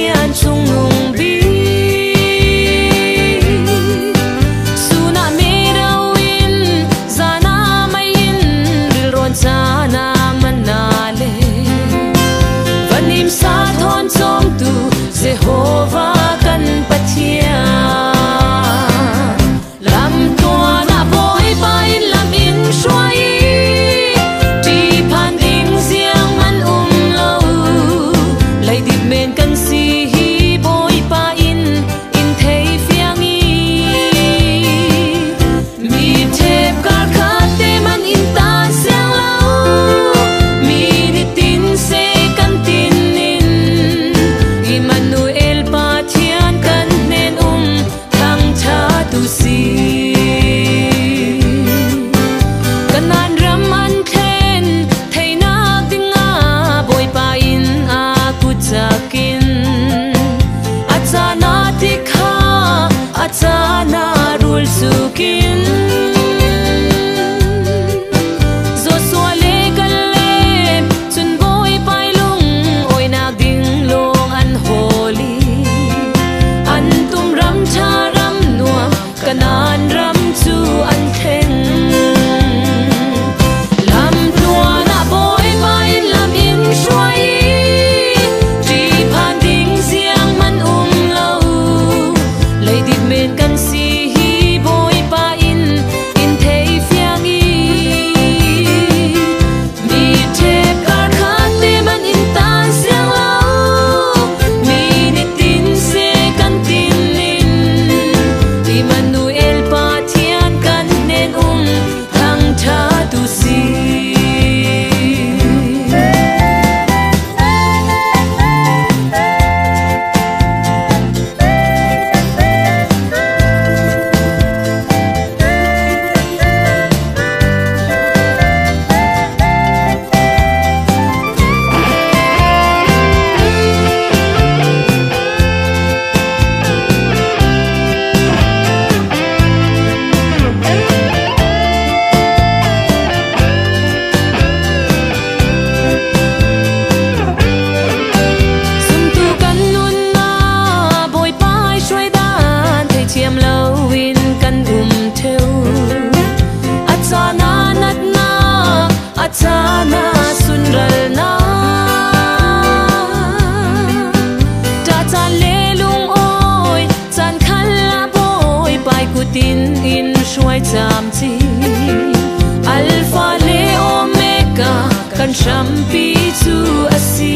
thian chung nung bi suna me đâu in zana mai in ril ron chana manale vanim sa thon chom tu Jehovah kan pathia lam tua na boy pa in lam in shwai ti phan ding siang man lo lai dit men kan si hi boy pa in thei fiang i mi thep kar khat te man in ta siang lo mi ni tin se kan tin in Emmanuel pa thian kan nen thang tha tu si kanan ram an then thei na dinga boy pa in a ku chakin achana tikha achana rul sukin zo swale kalle chun boy pai lung oi na ding long an holy an tum ram tha ram nuam kanan ram chu an theng lam tua na boy pai lam in shwai ti phan ding siang man lo lai dit men kan si hi boy pa in thei fiang i mi thep kar khat te man in ta siang lo mi ni tin se kan tin in Emmanuel pa thian kan nen thang tha tu si sum tu kan nun na boy pai shwai dan thei chiam lo in kan theu achana nat na achana sun ral na ta chan le lung oi chan khal la boy pai kutin in shwai cham chi alpha le omega kan sham pi chu asi